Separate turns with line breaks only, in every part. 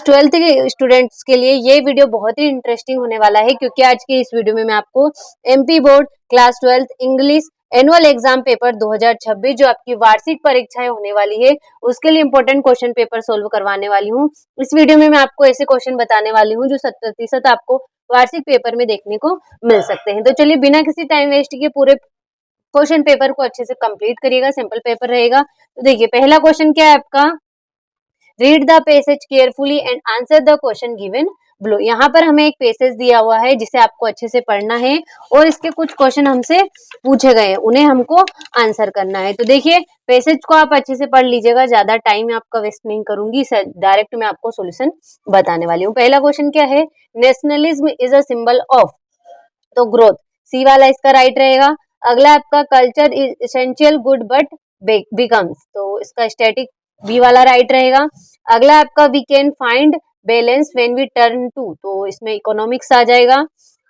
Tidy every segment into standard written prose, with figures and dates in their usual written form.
Twelfth के students के लिए ये वीडियो बहुत ही इंटरेस्टिंग होने वाला है, क्योंकि आज के इस वीडियो में मैं आपको MP board class 12 English annual exam paper 2026 जो आपकी वार्षिक परीक्षाएं होने वाली है उसके लिए इंपॉर्टेंट क्वेश्चन पेपर सोल्व करवाने वाली हूँ। इस वीडियो में मैं आपको ऐसे क्वेश्चन बताने वाली हूँ जो 70% आपको वार्षिक पेपर में देखने को मिल सकते हैं। तो चलिए बिना किसी टाइम वेस्ट के पूरे क्वेश्चन पेपर को अच्छे से कंप्लीट करिएगा। सिंपल पेपर रहेगा। तो देखिए पहला क्वेश्चन क्या है आपका, read the passage carefully and answer the question given below. यहाँ पर हमें एक पैसेज दिया हुआ है जिसे आपको अच्छे से पढ़ना है और इसके कुछ क्वेश्चन हमसे पूछे गए हैं, उन्हें हमको आंसर करना है। तो देखिए पैसेज को आप अच्छे से पढ़ लीजिएगा, ज्यादा टाइम आपका वेस्ट नहीं करूंगी, डायरेक्ट मैं आपको सॉल्यूशन बताने वाली हूँ। पहला क्वेश्चन क्या है, nationalism is a symbol of, तो ग्रोथ, सी वाला इसका राइट रहेगा। अगला आपका culture is essential good but becomes, तो इसका स्टैटिक बी वाला राइट रहेगा। अगला आपका we can find balance when we turn to, तो इसमें इकोनॉमिक्स आ जाएगा।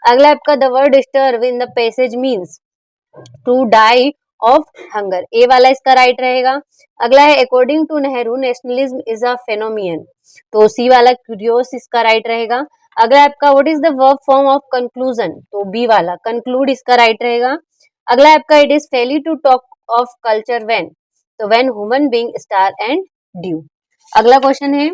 अगला आपका the word starve in the passage means to die of hunger, A वाला इसका राइट रहेगा। अगला है according to Nehru nationalism is a phenomenon, तो सी वाला क्यूरियोस इसका राइट रहेगा। अगला आपका what is the verb form of conclusion, तो बी वाला कंक्लूड इसका राइट रहेगा। अगला आपका it is folly to talk of culture when, तो when human being starve and die. अगला क्वेश्चन है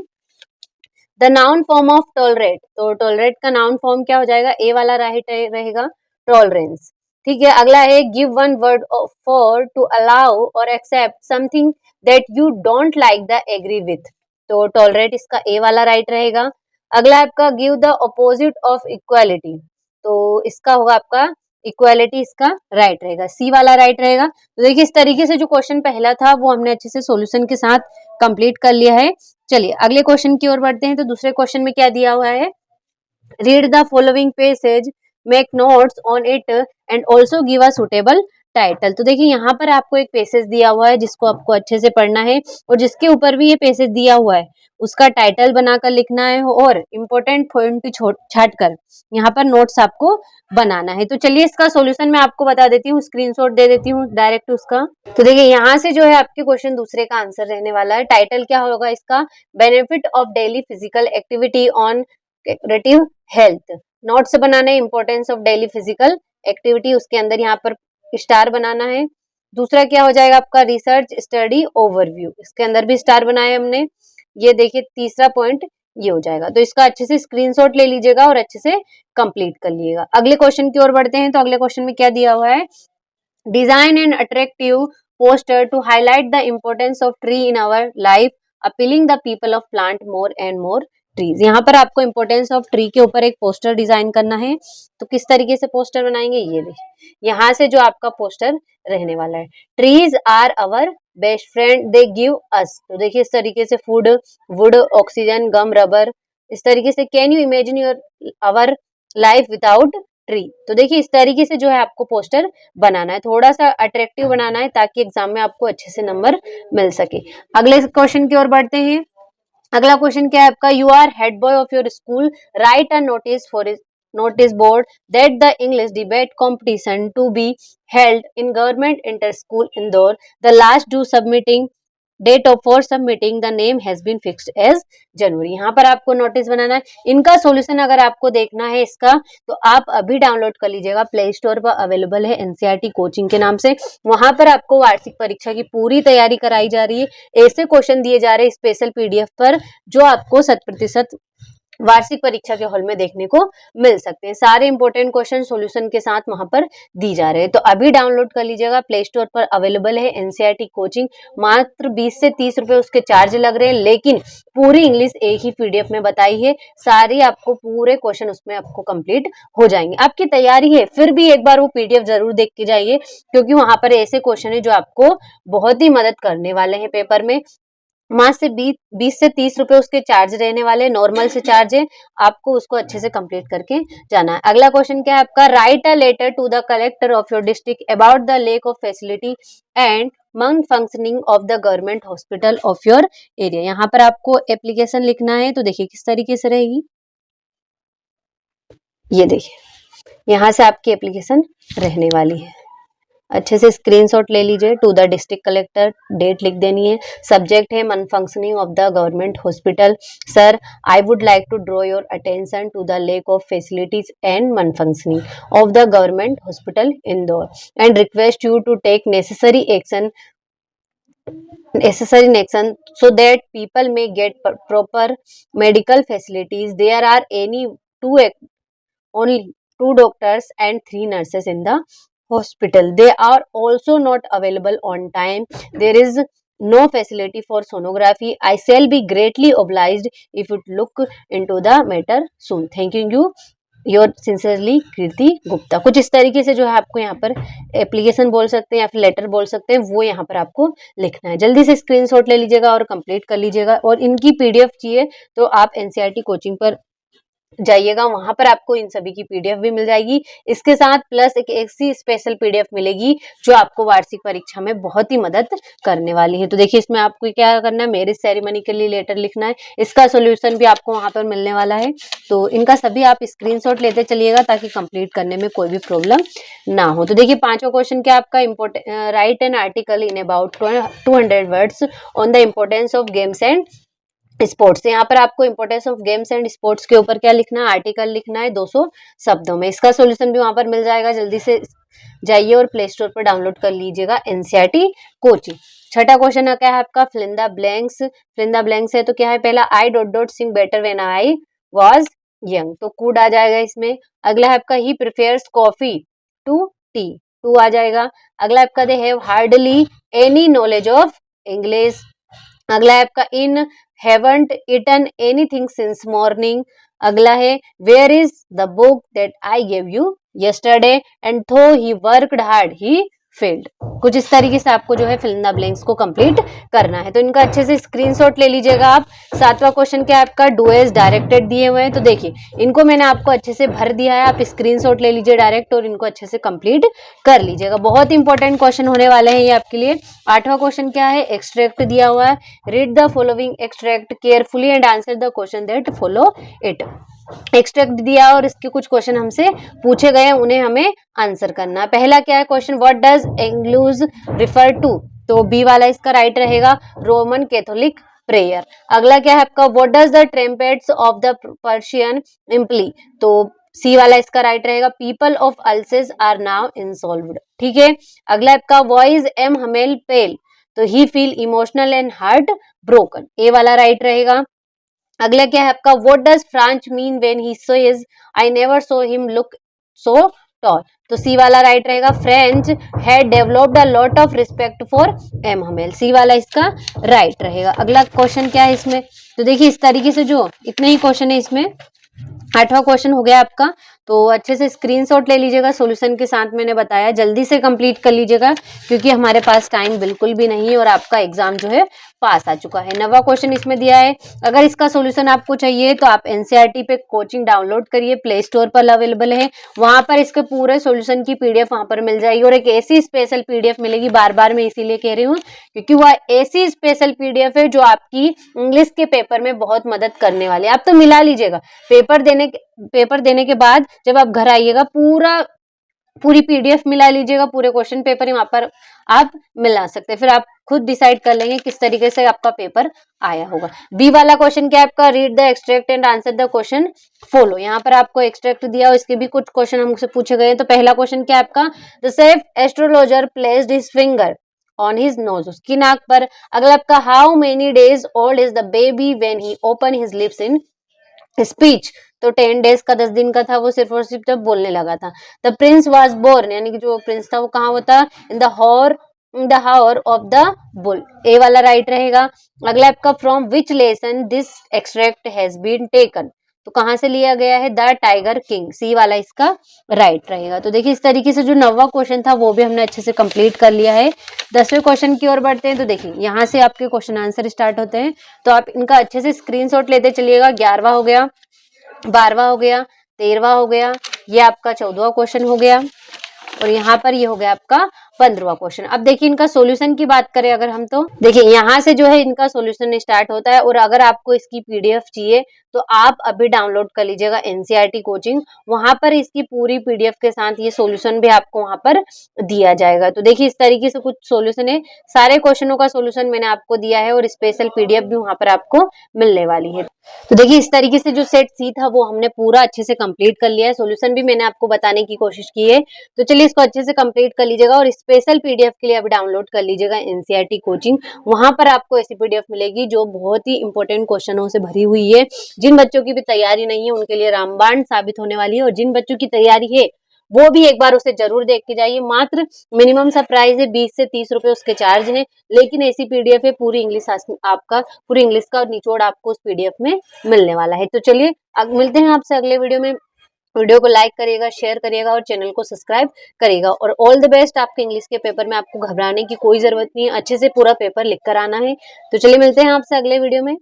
the noun form of tolerate, तो टॉलरेट का नाउन फॉर्म क्या हो जाएगा, ए वाला राइट रहेगा टॉलरेंस। ठीक है। अगला है give one word for to allow or accept something that you don't like the agree with, तो टॉलरेट इसका ए वाला राइट रहेगा। अगला आपका give the opposite of equality, तो इसका होगा आपका इक्वालिटी, इसका राइट रहेगा, सी वाला राइट रहेगा। तो देखिए इस तरीके से जो क्वेश्चन पहला था वो हमने अच्छे से सॉल्यूशन के साथ कंप्लीट कर लिया है। चलिए अगले क्वेश्चन की ओर बढ़ते हैं। तो दूसरे क्वेश्चन में क्या दिया हुआ है, read the following passage, make notes on it and also give a suitable title. तो देखिए यहाँ पर आपको एक पैसेज दिया हुआ है जिसको आपको अच्छे से पढ़ना है और जिसके ऊपर भी ये पैसेज दिया हुआ है उसका टाइटल बनाकर लिखना है और इम्पोर्टेंट पॉइंट छाट कर यहाँ पर नोट्स आपको बनाना है। तो चलिए इसका सॉल्यूशन मैं आपको बता देती हूँ, स्क्रीनशॉट दे देती हूँ डायरेक्ट उसका। तो देखिए यहाँ से जो है आपके क्वेश्चन दूसरे का आंसर रहने वाला है। टाइटल क्या होगा इसका, benefit of daily physical activity on relative health. Notes बनाना है importance of daily physical activity, उसके अंदर यहाँ पर स्टार बनाना है। दूसरा क्या हो जाएगा आपका रिसर्च स्टडी ओवरव्यू, इसके अंदर भी स्टार बनाए हमने। ये देखिए तीसरा पॉइंट ये हो जाएगा। तो इसका अच्छे से स्क्रीनशॉट ले लीजिएगा और अच्छे से कंप्लीट कर लीजिएगा। अगले क्वेश्चन की ओर बढ़ते हैं। तो अगले क्वेश्चन में क्या दिया हुआ है, design an attractive poster to highlight the importance of tree in our life, appealing the people of plant more and more trees. यहाँ पर आपको इम्पोर्टेंस ऑफ ट्री के ऊपर एक पोस्टर डिजाइन करना है। तो किस तरीके से पोस्टर बनाएंगे, ये देखिए यहाँ से जो आपका पोस्टर रहने वाला है, trees are our best friend they give us, तो देखिए इस तरीके से food, wood, oxygen, gum, rubber, इस तरीके से can you imagine your our life without tree. तो देखिए इस तरीके से जो है आपको पोस्टर बनाना है, थोड़ा सा अट्रैक्टिव बनाना है ताकि एग्जाम में आपको अच्छे से नंबर मिल सके। अगले क्वेश्चन की ओर बढ़ते हैं। अगला क्वेश्चन क्या है आपका, you are head boy of your school, write a notice for notice board that the English debate competition to be held in government inter school Indore, the last due submitting date of for submitting the name has been fixed as January. यहाँ पर आपको notice बनाना है। इनका solution अगर आपको देखना है इसका तो आप अभी डाउनलोड कर लीजिएगा, प्ले स्टोर पर अवेलेबल है एनसीईआरटी कोचिंग के नाम से। वहां पर आपको वार्षिक परीक्षा की पूरी तैयारी कराई जा रही है, ऐसे क्वेश्चन दिए जा रहे हैं स्पेशल पीडीएफ पर जो आपको 100% वार्षिक परीक्षा के हॉल में देखने को मिल सकते हैं। सारे इंपॉर्टेंट क्वेश्चन सॉल्यूशन के साथ वहां पर दी जा रहे हैं। तो अभी डाउनलोड कर लीजिएगा, प्ले स्टोर पर अवेलेबल है एनसीईआरटी कोचिंग। मात्र 20 से 30 रुपए उसके चार्ज लग रहे हैं, लेकिन पूरी इंग्लिश एक ही पीडीएफ में बताई है। सारी आपको पूरे क्वेश्चन उसमें आपको कंप्लीट हो जाएंगे। आपकी तैयारी है फिर भी एक बार वो पीडीएफ जरूर देख के जाइए, क्योंकि वहां पर ऐसे क्वेश्चन है जो आपको बहुत ही मदद करने वाले हैं पेपर में। मात्र से 20 से 30 रुपए उसके चार्ज रहने वाले, नॉर्मल से चार्ज है, आपको उसको अच्छे से कंप्लीट करके जाना है। अगला क्वेश्चन क्या है आपका, write a letter to the collector of your district about the lack of facility and non functioning of the government hospital of your area. यहाँ पर आपको एप्लीकेशन लिखना है। तो देखिए किस तरीके से रहेगी, ये देखिए यहाँ से आपकी एप्लीकेशन रहने वाली है। अच्छे से स्क्रीनशॉट ले लीजिए। To the district collector, date लिख देनी है। सब्जेक्ट है non functioning of the government hospital. Sir, I would like to draw your attention to the lack of facilities and non functioning of the government hospital Indore and request you to take necessary action so that people may get proper medical facilities. There are only two doctors and three nurses in the hospital. They are also not available on time. There is no facility for sonography. I shall be greatly obliged if you look into the matter soon. Thanking you, yours sincerely Kirti Gupta. कुछ इस तरीके से जो है आपको यहाँ पर application बोल सकते हैं या फिर लेटर बोल सकते हैं, वो यहाँ पर आपको लिखना है। जल्दी से स्क्रीनशॉट ले लीजिएगा और कंप्लीट कर लीजिएगा। और इनकी पीडीएफ चाहिए तो आप एनसीईआरटी कोचिंग पर जाइएगा, वहां पर आपको इन सभी की पीडीएफ भी मिल जाएगी। इसके साथ प्लस एक ऐसी स्पेशल पीडीएफ मिलेगी जो आपको वार्षिक परीक्षा में बहुत ही मदद करने वाली है। तो देखिए, इसमें आपको क्या करना है, मैरिज सेरेमनी के लिए लेटर लिखना है। इसका सोल्यूशन भी आपको वहां पर मिलने वाला है। तो इनका सभी आप स्क्रीनशॉट लेते चलिएगा ताकि कंप्लीट करने में कोई भी प्रॉब्लम ना हो। तो देखिए, पांचवा क्वेश्चन क्या आपका, right an article in about 200 words on the importance of games and sports. यहाँ पर आपको importance of games and sports के ऊपर क्या लिखना है, आर्टिकल लिखना है 200 शब्दों में। इसका सॉल्यूशन भी वहां पर मिल जाएगा। जल्दी से जाइए और प्ले स्टोर पर डाउनलोड कर लीजिएगा एनसीईआरटी कोचिंग। छठा क्वेश्चन क्या है आपका, fill in the blanks. Fill in the blanks है तो क्या है, पहला I dot dot sing better when I was young, तो कूड आ जाएगा इसमें। अगला है आपका he prefers coffee to tea, to आ जाएगा। अगला आपका they have hardly any knowledge of English. अगला है आपका इन haven't eaten anything since morning. अगला है where is the book that I gave you yesterday and though he worked hard he failed। कुछ इस तरीके से आपको जो है फिल इन द ब्लैंक्स को कंप्लीट करना है। तो इनका अच्छे से स्क्रीनशॉट ले लीजिएगा आप। सातवां क्वेश्चन क्या है आपका, डू एज डायरेक्टेड दिए हुए हैं। तो देखिए, इनको मैंने आपको अच्छे से भर दिया है, आप स्क्रीनशॉट ले लीजिए डायरेक्ट और इनको अच्छे से कंप्लीट कर लीजिएगा। बहुत इंपॉर्टेंट क्वेश्चन होने वाले हैं ये आपके लिए। आठवां क्वेश्चन क्या है, एक्सट्रैक्ट दिया हुआ है। Read the following extract carefully and answer the question that follow it. Extract दिया और इसके कुछ क्वेश्चन हमसे पूछे गए, उन्हें हमें आंसर करना है। पहला क्या है क्वेश्चन, व्हाट डज एंग्लूज रिफर टू, तो बी वाला इसका राइट रहेगा, रोमन कैथोलिक प्रेयर। अगला क्या है आपका, what does the trumpets of the Persian imply, तो सी वाला इसका राइट रहेगा, people of Alsace are now involved. ठीक है। अगला आपका वॉइस एम हमेल पेल, तो he feel emotional and heart broken, A वाला राइट रहेगा। अगला क्या है आपका, what does Franz mean when he says I never saw him look so tall, तो सी वाला राइट रहेगा। Franz had developed a lot of respect for M Hamel, C वाला इसका राइट रहेगा। अगला क्वेश्चन क्या है इसमें, तो देखिए इस तरीके से जो इतने ही क्वेश्चन है इसमें। आठवां क्वेश्चन हो गया आपका, तो अच्छे से स्क्रीनशॉट ले लीजिएगा, सॉल्यूशन के साथ मैंने बताया, जल्दी से कंप्लीट कर लीजिएगा क्योंकि हमारे पास टाइम बिल्कुल भी नहीं है और आपका एग्जाम जो है पास आ चुका है। 9वां क्वेश्चन इसमें दिया है, अगर इसका सॉल्यूशन आपको चाहिए तो आप एनसीईआरटी पे कोचिंग डाउनलोड करिए, प्ले स्टोर पर अवेलेबल है, वहां पर इसके पूरे सॉल्यूशन की पीडीएफ वहां पर मिल जाएगी और एक ऐसी स्पेशल पीडीएफ मिलेगी, बार बार मैं इसीलिए कह रही हूँ क्योंकि वह ऐसी स्पेशल पीडीएफ है जो आपकी इंग्लिश के पेपर में बहुत मदद करने वाली है। आप तो मिला लीजिएगा, पेपर देने के बाद जब आप घर आइएगा पूरी पीडीएफ मिला लीजिएगा, पूरे क्वेश्चन पेपर ही वहां पर आप मिला सकते हैं, फिर आप खुद डिसाइड कर लेंगे किस तरीके से आपका पेपर आया होगा। बी वाला क्वेश्चन क्या है आपका, read the extract and answer the question follow. यहाँ पर आपको एक्सट्रैक्ट दिया और इसके भी कुछ क्वेश्चन हमसे पूछे गए हैं। तो पहला क्वेश्चन क्या है आपका, the safe astrologer placed his finger on his nose, उसकी नाक पर। अगला आपका, how many days old is the baby when he open his lips in speech, तो 10 डेज का 10 दिन का था वो सिर्फ और सिर्फ जब बोलने लगा था। द प्रिंस वाज बोर्न, यानी कि जो प्रिंस था वो कहाँ होता, in the hour of the bull, A वाला राइट रहेगा। अगला आपका, from which lesson this extract has been taken, तो कहाँ से लिया गया है, द टाइगर किंग, सी वाला इसका राइट रहेगा। तो देखिए इस तरीके से जो 9वां क्वेश्चन था वो भी हमने अच्छे से कंप्लीट कर लिया है। 10वें क्वेश्चन की ओर बढ़ते हैं। तो देखिए यहाँ से आपके क्वेश्चन आंसर स्टार्ट होते हैं, तो आप इनका अच्छे से स्क्रीनशॉट लेते चलिएगा। 11वां हो गया, 12वां हो गया, 13वां हो गया, ये आपका 14वां क्वेश्चन हो गया और यहाँ पर ये हो गया आपका 15वां क्वेश्चन। अब देखिए इनका सॉल्यूशन की बात करें अगर हम, तो देखिए यहाँ से जो है इनका सॉल्यूशन स्टार्ट होता है, और अगर आपको इसकी पीडीएफ चाहिए तो आप अभी डाउनलोड कर लीजिएगा एनसीईआरटी कोचिंग, वहां पर इसकी पूरी पीडीएफ के साथ ये सॉल्यूशन भी आपको वहां पर दिया जाएगा। तो देखिए इस तरीके से कुछ सॉल्यूशन है, सारे क्वेश्चनों का सॉल्यूशन मैंने आपको दिया है और स्पेशल पीडीएफ भी वहां पर आपको मिलने वाली है। तो देखिए इस तरीके से जो सेट सी था वो हमने पूरा अच्छे से कंप्लीट कर लिया है, सॉल्यूशन भी मैंने आपको बताने की कोशिश की है। तो चलिए इसको अच्छे से कंप्लीट कर लीजिएगा और स्पेशल पीडीएफ के लिए अभी डाउनलोड कर लीजिएगा एनसीईआरटी कोचिंग। वहां पर आपको ऐसी पीडीएफ मिलेगी जो बहुत ही इंपॉर्टेंट क्वेश्चनों से भरी हुई है। जिन बच्चों की भी तैयारी नहीं है उनके लिए रामबाण साबित होने वाली है, और जिन बच्चों की तैयारी है वो भी एक बार उसे जरूर देख के जाइए। मात्र मिनिमम सा प्राइस है 20 से 30 रुपए उसके चार्ज है, लेकिन ऐसी पीडीएफ है पूरी इंग्लिश आपका, पूरी इंग्लिश का निचोड़ आपको उस पीडीएफ में मिलने वाला है। तो चलिए अब मिलते हैं आपसे अगले वीडियो में। वीडियो को लाइक करिएगा, शेयर करिएगा और चैनल को सब्सक्राइब करिएगा। और ऑल द बेस्ट आपके इंग्लिश के पेपर में। आपको घबराने की कोई जरूरत नहीं है, अच्छे से पूरा पेपर लिख कर आना है। तो चलिए मिलते हैं आपसे अगले वीडियो में।